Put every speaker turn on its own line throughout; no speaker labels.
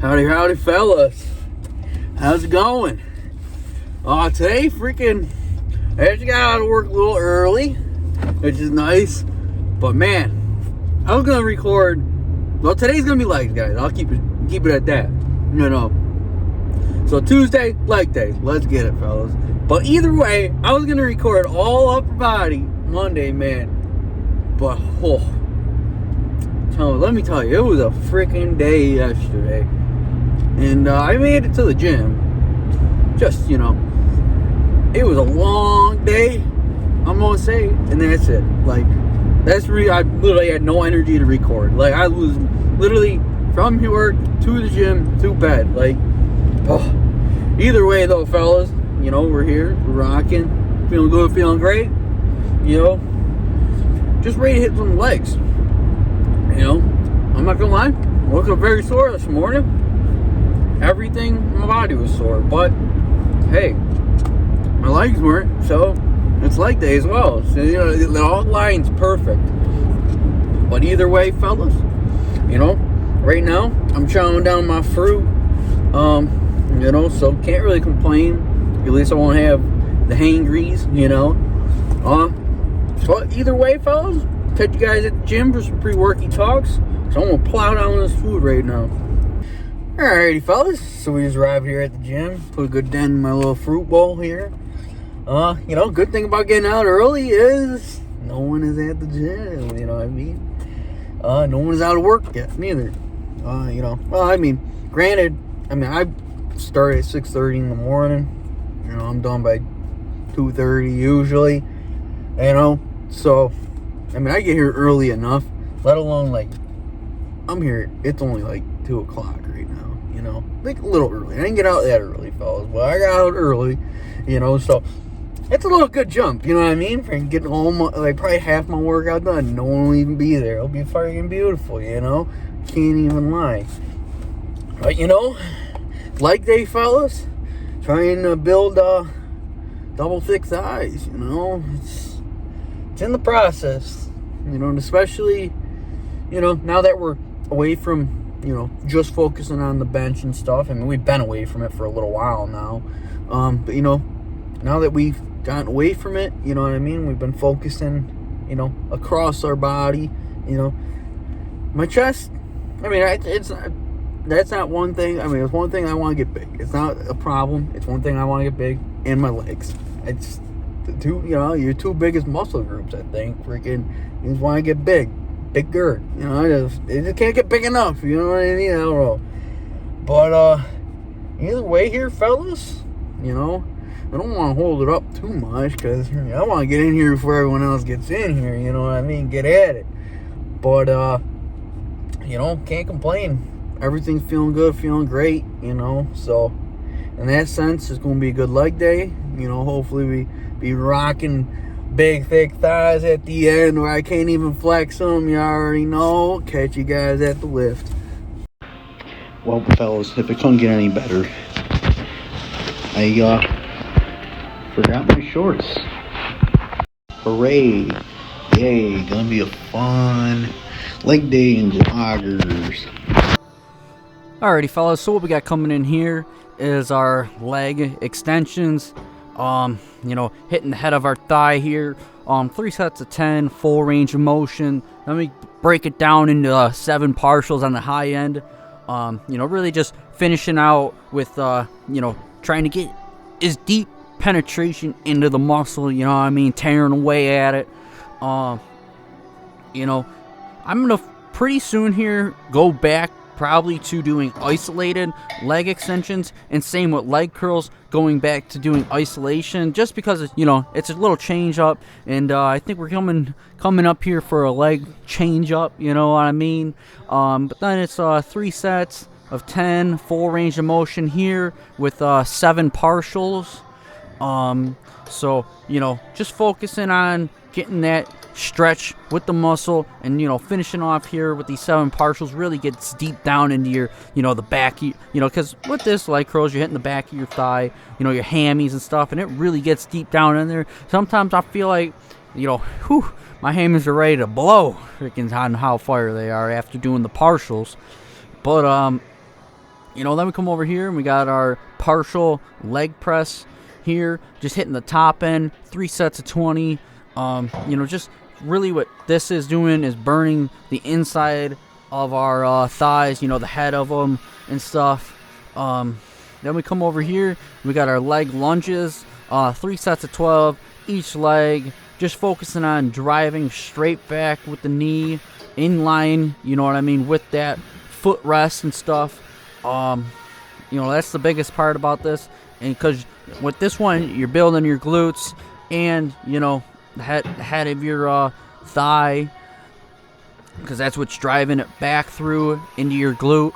Howdy, howdy, fellas. How's it going? Today, I actually got out of work a little early, which is nice. But man, I was gonna record. Well, today's gonna be legs, guys. I'll keep it at that. So Tuesday, leg day. Let's get it, fellas. But either way, I was gonna record all upper body Monday, man. But let me tell you, it was a freaking day yesterday. And I made it to the gym. Just, it was a long day, I'm gonna say, and that's it. Like, I literally had no energy to record. Like, I was literally from work to the gym to bed. Like, either way though, fellas, we're here, we're rocking, feeling good, feeling great. Just ready to hit some legs. I'm not gonna lie, I woke up very sore this morning. Everything in my body was sore, but hey, my legs weren't, so it's leg day as well. So it all lines perfect. But either way, fellas, right now I'm chowing down my fruit. So can't really complain. At least I won't have the hangries, So either way, fellas, catch you guys at the gym for some pre-worky talks. So I'm gonna plow down this food right now. Alrighty, fellas, so we just arrived here at the gym. Put a good dent in my little fruit bowl here. Good thing about getting out early is no one is at the gym, you know what I mean? No one is out of work yet, neither. Granted, I start at 6:30 in the morning. I'm done by 2:30 usually. So, I get here early enough, let alone, I'm here, it's only, 2 o'clock right now, a little early. I didn't get out that early, fellas, but I got out early, so it's a little good jump, you know what I mean? For getting home, probably half my workout done, no one will even be there. It'll be fucking beautiful, can't even lie. But, leg day, fellas, trying to build, double thick thighs, it's in the process, and especially, now that we're away from, just focusing on the bench and stuff. We've been away from it for a little while now. But, now that we've gotten away from it, you know what I mean? We've been focusing, across our body, my chest, that's not one thing. It's one thing I want to get big. It's not a problem. It's one thing I want to get big. And my legs. It's the two, your two biggest muscle groups, I think. You just want to get big. Bigger, it just can't get big enough, you know what I mean? I don't know. But, either way here, fellas, I don't want to hold it up too much, because I want to get in here before everyone else gets in here, you know what I mean? Get at it. But, can't complain. Everything's feeling good, feeling great, so in that sense, it's going to be a good leg day. Hopefully we be rocking big, thick thighs at the end where I can't even flex them. You already know. Catch you guys at the lift. Well, fellas, if it couldn't get any better, I forgot my shorts. Hooray. Yay, gonna be a fun leg day in joggers.
Alrighty, fellas, so what we got coming in here is our leg extensions. Hitting the head of our thigh here. 3 sets of 10, full range of motion. Let me break it down into 7 partials on the high end. Really just finishing out with, trying to get as deep penetration into the muscle, tearing away at it. I'm going to pretty soon here go back probably to doing isolated leg extensions, and same with leg curls, going back to doing isolation, just because it's a little change up, and I think we're coming up here for a leg change up, you know what I mean? But then it's 3 sets of 10 full range of motion here with 7 partials. So just focusing on getting that stretch with the muscle, and finishing off here with these 7 partials really gets deep down into your the back, because with this leg curls you're hitting the back of your thigh, your hammies and stuff, and it really gets deep down in there. Sometimes I feel like my hammies are ready to blow freaking on how fire they are after doing the partials. But then we come over here and we got our partial leg press here, just hitting the top end, 3 sets of 20. Just really what this is doing is burning the inside of our thighs, the head of them and stuff. Then we come over here, we got our leg lunges, 3 sets of 12 each leg, just focusing on driving straight back with the knee in line, with that foot rest and stuff. That's the biggest part about this, and because with this one you're building your glutes and the head of your thigh, because that's what's driving it back through into your glute.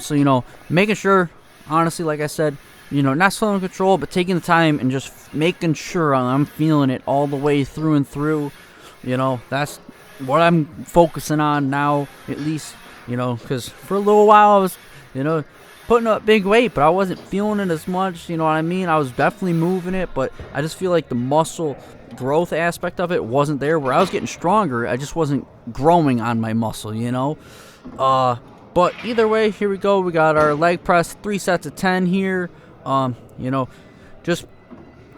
So making sure, honestly, like I said, not slowing control, but taking the time and just making sure I'm feeling it all the way through and through. That's what I'm focusing on now, at least. Because for a little while I was, putting up big weight, but I wasn't feeling it as much. I was definitely moving it, but I just feel like the muscle growth aspect of it wasn't there. Where I was getting stronger, I just wasn't growing on my muscle, But either way, here we go. We got our leg press, 3 sets of 10 here. Just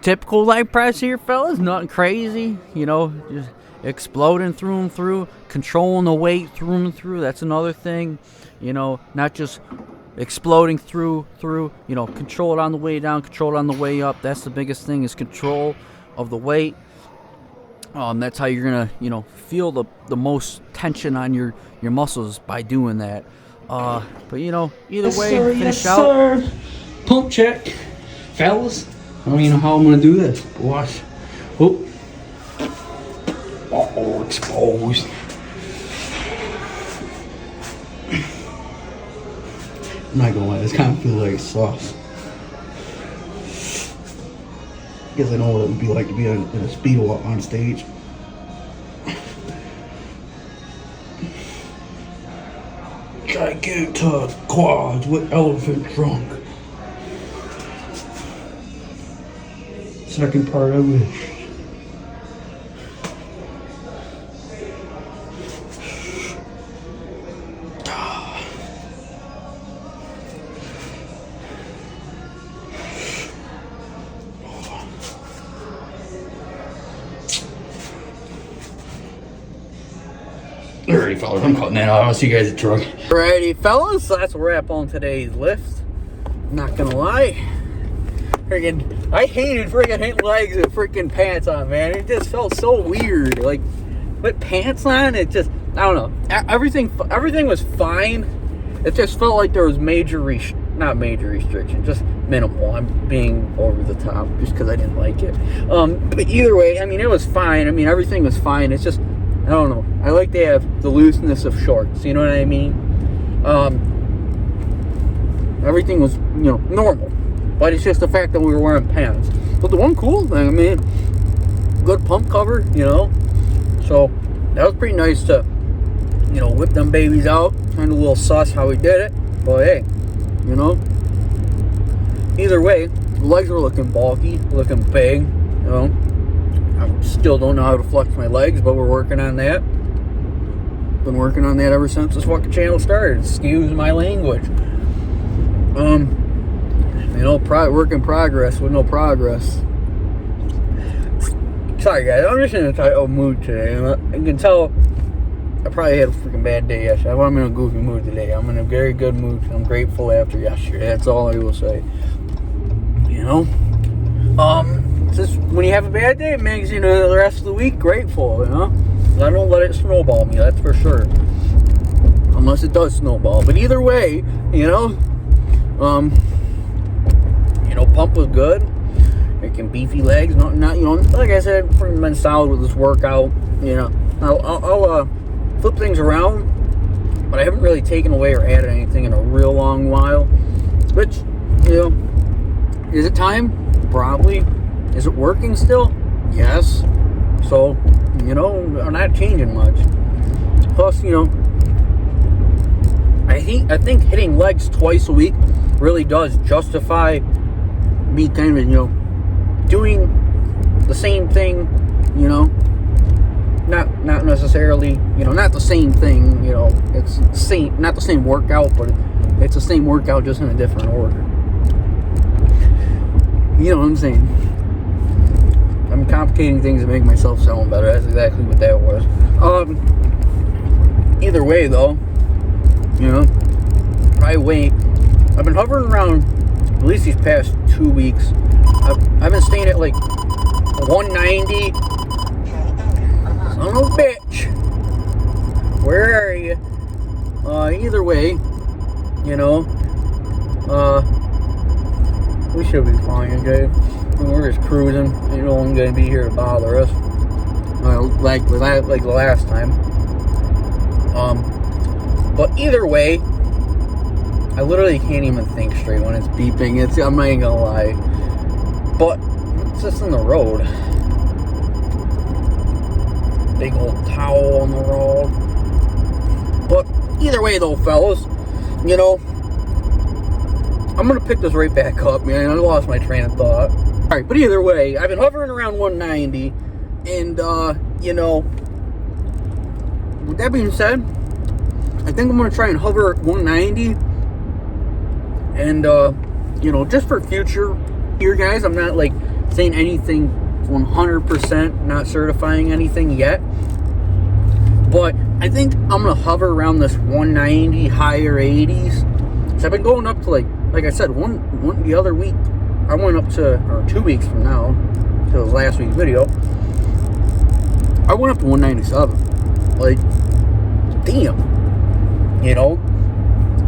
typical leg press here, fellas. Nothing crazy, just exploding through and through, controlling the weight through and through. That's another thing, not just exploding through, control it on the way down, control it on the way up. That's the biggest thing, is control of the weight. That's how you're gonna, feel the most tension on your muscles by doing that. But either way, finish out.
Sir. Pump check, fellas. I don't even know how I'm gonna do this. Watch. Oh, exposed. I'm not gonna lie, this kind of feels like sauce. I guess I know what it would be like to be in a speedo on stage. Gigantic quads with elephant trunk. Second part, I wish. Alrighty, fellas, I'm cutting that out. I'll see you guys at truck. Alrighty, fellas, so that's a wrap on today's lift. Not gonna lie. I hated freaking hitting legs with freaking pants on, man. It just felt so weird. Like, with pants on, it just, I don't know. Everything was fine. It just felt like there was not major restriction, just minimal. I'm being over the top just because I didn't like it. But either way, it was fine. Everything was fine. It's just, I don't know. I like to have the looseness of shorts. You know what I mean? Everything was, normal. But it's just the fact that we were wearing pants. But the one cool thing, good pump cover, So that was pretty nice to, whip them babies out. Kind of a little sus how we did it. But hey, either way, the legs were looking bulky, looking big, I still don't know how to flex my legs, but we're working on that. Been working on that ever since this fucking channel started. Excuse my language. Work in progress with no progress. Sorry guys, I'm just in a tight old mood today. You can tell I probably had a freaking bad day yesterday. I'm in a goofy mood today. I'm in a very good mood. I'm grateful after yesterday. That's all I will say. Just when you have a bad day, it makes the rest of the week grateful, I don't let it snowball me, that's for sure. Unless it does snowball. But either way, pump was good. Making beefy legs, not like I said, pretty been solid with this workout. I'll flip things around, but I haven't really taken away or added anything in a real long while. Which, is it time? Probably. Is it working still? Yes. So, I'm not changing much. Plus, I think hitting legs twice a week really does justify me kind of, doing the same thing, not necessarily, not the same thing, it's the same, not the same workout, but It's the same workout, just in a different order. You know what I'm saying? I'm complicating things to make myself sound better. That's exactly what that was. Either way, though, you know, I've been hovering around at least these past 2 weeks. I've been staying at like 190. Son of a bitch. Where are you? Either way, you know, we should be fine, okay? We're just cruising. Ain't no one gonna be here to bother us. Like the last time. But either way, I literally can't even think straight when it's beeping. I'm not even gonna lie. But it's just in the road. Big old towel on the road. But either way, though, fellas, you know, I'm gonna pick this right back up, man. I lost my train of thought. Alright, but either way, I've been hovering around 190, and, you know, with that being said, I think I'm gonna try and hover at 190, and, you know, just for future here, guys, I'm not, like, saying anything 100%, not certifying anything yet, but I think I'm gonna hover around this 190, higher 80s, so I've been going up to, like I said, the other week, I went up to, or 2 weeks from now, to the last week's video, I went up to 197, like, damn, you know,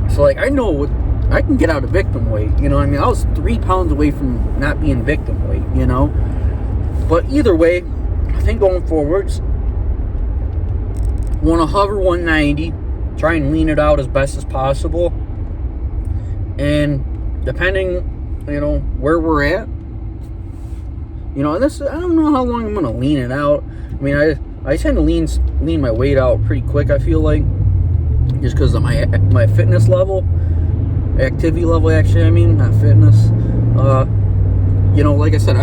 so, like, I know what, I can get out of victim weight, you know what I mean? I was 3 pounds away from not being victim weight, you know, but either way, I think going forwards, want to hover 190, try and lean it out as best as possible, and depending, you know, where we're at, you know, this, I don't know how long I'm gonna lean it out. I mean, I tend to lean my weight out pretty quick, I feel like, just because of my fitness level, activity level, actually, I mean, not fitness. You know, like I said,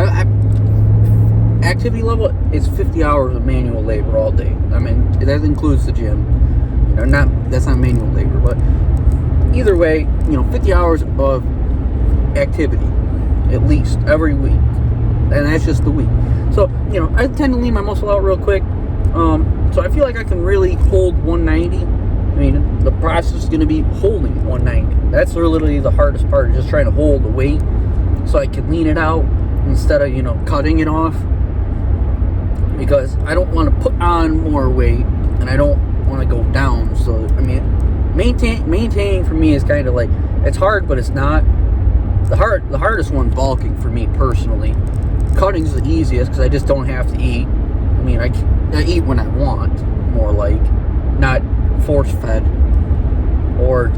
activity level is 50 hours of manual labor all day. I mean, that includes the gym. You know, that's not manual labor, but either way, you know, 50 hours of activity at least every week, and that's just the week. So, you know, I tend to lean my muscle out real quick, so I feel like I can really hold 190. I mean, the process is going to be holding 190. That's literally the hardest part, just trying to hold the weight so I can lean it out instead of, you know, cutting it off, because I don't want to put on more weight and I don't want to go down. So, I mean, maintaining for me is kind of like, it's hard, but it's not. The hardest one, bulking, for me personally. Cutting's the easiest because I just don't have to eat. I mean, I eat when I want, more like, not force-fed or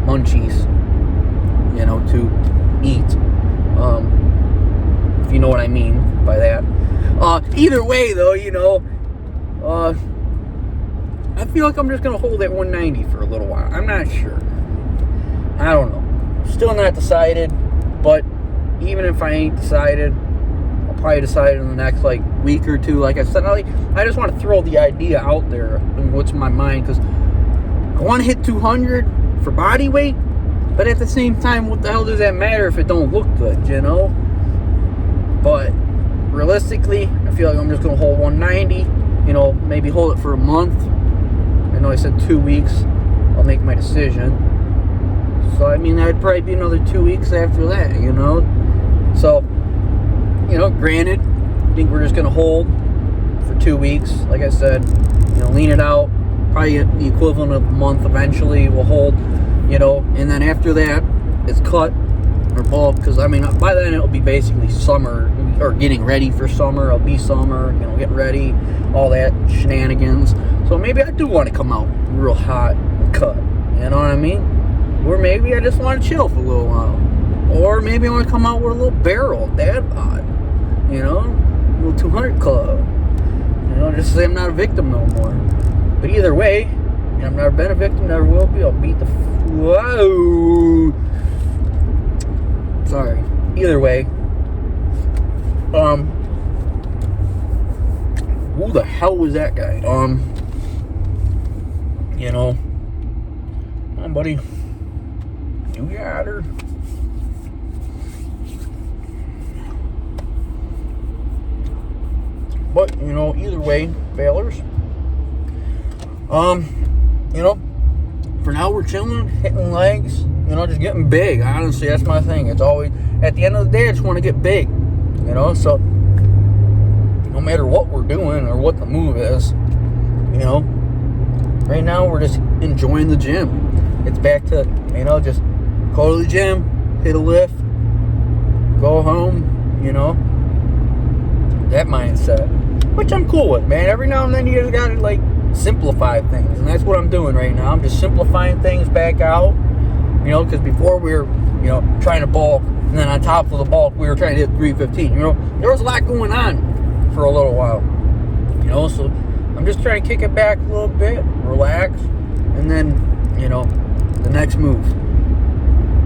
munchies, you know, to eat. If you know what I mean by that. Either way, though, you know, I feel like I'm just going to hold at 190 for a little while. I'm not sure. I don't know. Still not decided. But even if I ain't decided, I'll probably decide in the next, like, week or two. Like I said, I just want to throw the idea out there and what's in my mind, because I want to hit 200 for body weight, but at the same time, what the hell does that matter if it don't look good, you know? But realistically, I feel like I'm just going to hold 190, you know, maybe hold it for a month. I know I said 2 weeks. I'll make my decision. So, I mean, that'd probably be another 2 weeks after that, you know? So, you know, granted, I think we're just going to hold for 2 weeks. Like I said, you know, lean it out. Probably the equivalent of a month eventually we'll hold, you know? And then after that, it's cut or bulk. Because, I mean, by then it'll be basically summer, or getting ready for summer. It'll be summer, you know, get ready, all that shenanigans. So maybe I do want to come out real hot and cut. You know what I mean? Or maybe I just want to chill for a little while. Or maybe I want to come out with a little barrel, dad bod. You know? A little 200 club. You know, just say I'm not a victim no more. But either way, and I've never been a victim, never will be. I'll beat the... Whoa! Sorry. Either way. Who the hell was that guy? You know... Come on, buddy. do that, or but either way, failures. For now we're chilling, hitting legs, just getting big. Honestly, that's my thing. It's always, at the end of the day, I just want to get big, so no matter what we're doing or what the move is, right now we're just enjoying the gym. It's back to, just go to the gym, hit a lift, go home, that mindset, which I'm cool with, man. Every now and then you just gotta simplify things, and that's what I'm doing right now. I'm just simplifying things back out, because before we were, trying to bulk, and then on top of the bulk we were trying to hit 315. There was a lot going on for a little while, so I'm just trying to kick it back a little bit, relax, and then, the next move.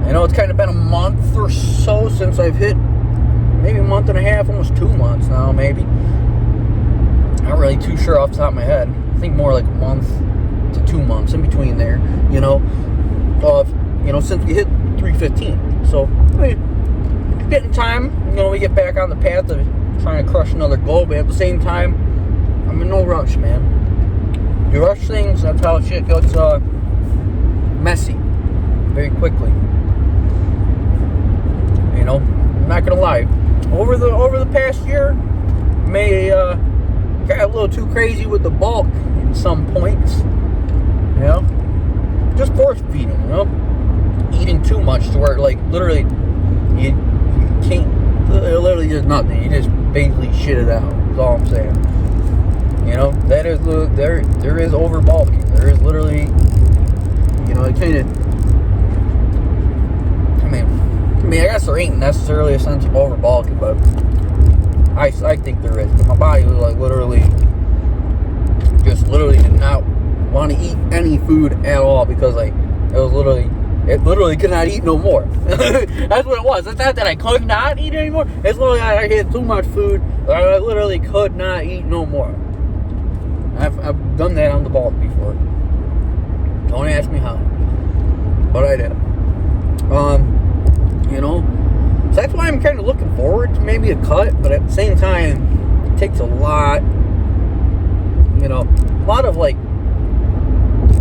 I know it's kind of been a month or so since I've hit, maybe a month and a half, almost 2 months now, maybe. Not really too sure off the top of my head. I think more like a month to 2 months, in between there, since we hit 315. So, getting time, we get back on the path of trying to crush another goal, but at the same time, I'm in no rush, man. You rush things, that's how shit gets messy very quickly. I'm not gonna lie. Over the past year, may got a little too crazy with the bulk at some points. Just force feeding, eating too much to where literally you can't, literally just nothing. You just basically shit it out. That's all I'm saying. That is there is over bulking. There is literally, it kind of. I guess there ain't necessarily a sense of over bulking, but I think there is. But my body was literally did not want to eat any food at all, because it literally could not eat no more. That's what it was. It's not that I could not eat anymore. It's literally I had too much food that I literally could not eat no more. I've done that on the bulk before. Don't ask me how, but I did. So that's why I'm kind of looking forward to maybe a cut, but at the same time, it takes a lot of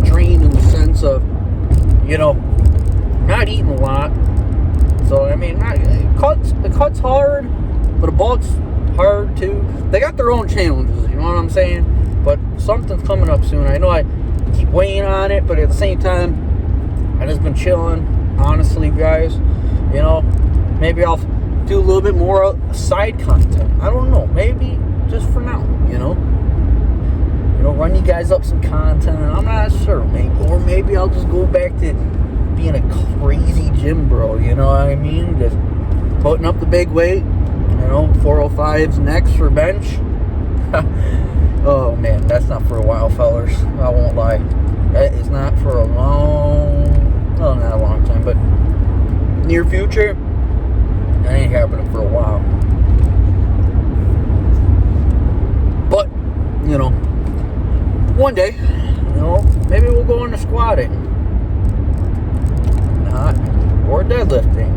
drain in the sense of, not eating a lot. So, the cut's hard, but a bulk's hard too. They got their own challenges, you know what I'm saying? But something's coming up soon. I know I keep weighing on it, but at the same time, I've just been chilling, honestly, guys. Maybe I'll do a little bit more side content. I don't know. Maybe just for now, run you guys up some content. I'm not sure. Maybe I'll just go back to being a crazy gym bro. You know what I mean? Just putting up the big weight. 405's next for bench. Oh man, that's not for a while, fellers. I won't lie. That is not for not a long time, but near future. That ain't happening for a while. But, one day, maybe we'll go into squatting. Or deadlifting.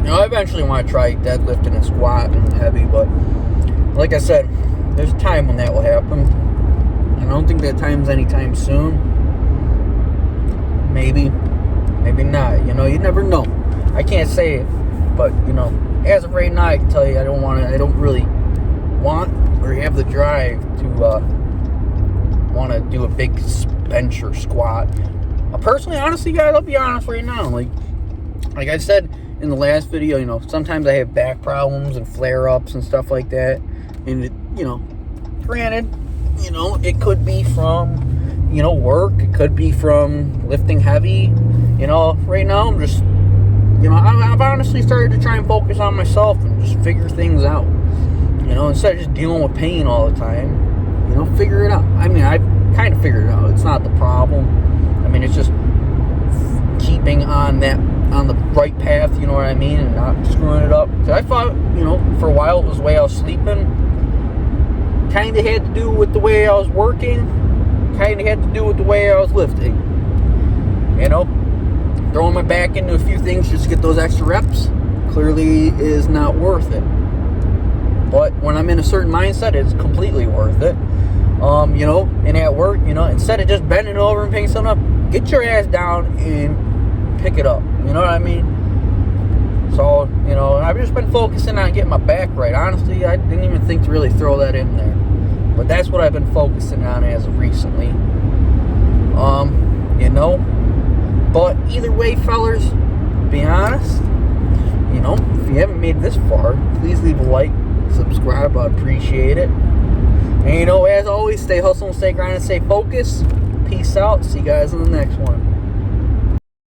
I eventually want to try deadlifting and squatting heavy, but like I said, there's a time when that will happen. I don't think that time's anytime soon. Maybe not. You never know. I can't say it, but as of right now, I can tell you I don't really want or have the drive to want to do a big bench or squat. Personally, honestly, guys, I'll be honest right now. Like I said in the last video, sometimes I have back problems and flare-ups and stuff like that. And granted, it could be from work. It could be from lifting heavy. Right now I'm just. I've honestly started to try and focus on myself and just figure things out. Instead of just dealing with pain all the time. Figure it out. I've kind of figured it out. It's not the problem. It's just keeping on the right path, you know what I mean, and not screwing it up. Because I thought, for a while it was the way I was sleeping. Kind of had to do with the way I was working. Kind of had to do with the way I was lifting. throwing my back into a few things just to get those extra reps clearly is not worth it. But when I'm in a certain mindset, it's completely worth it. You know, and at work, you know, instead of just bending over and picking something up, get your ass down and pick it up. You know what I mean? So, you know, I've just been focusing on getting my back right. Honestly, I didn't even think to really throw that in there. But that's what I've been focusing on as of recently. You know. But either way, fellas, be honest, you know, if you haven't made it this far, please leave a like, subscribe, I'd appreciate it. And, you know, as always, stay hustling, stay grinding, stay focused. Peace out. See you guys in the next one.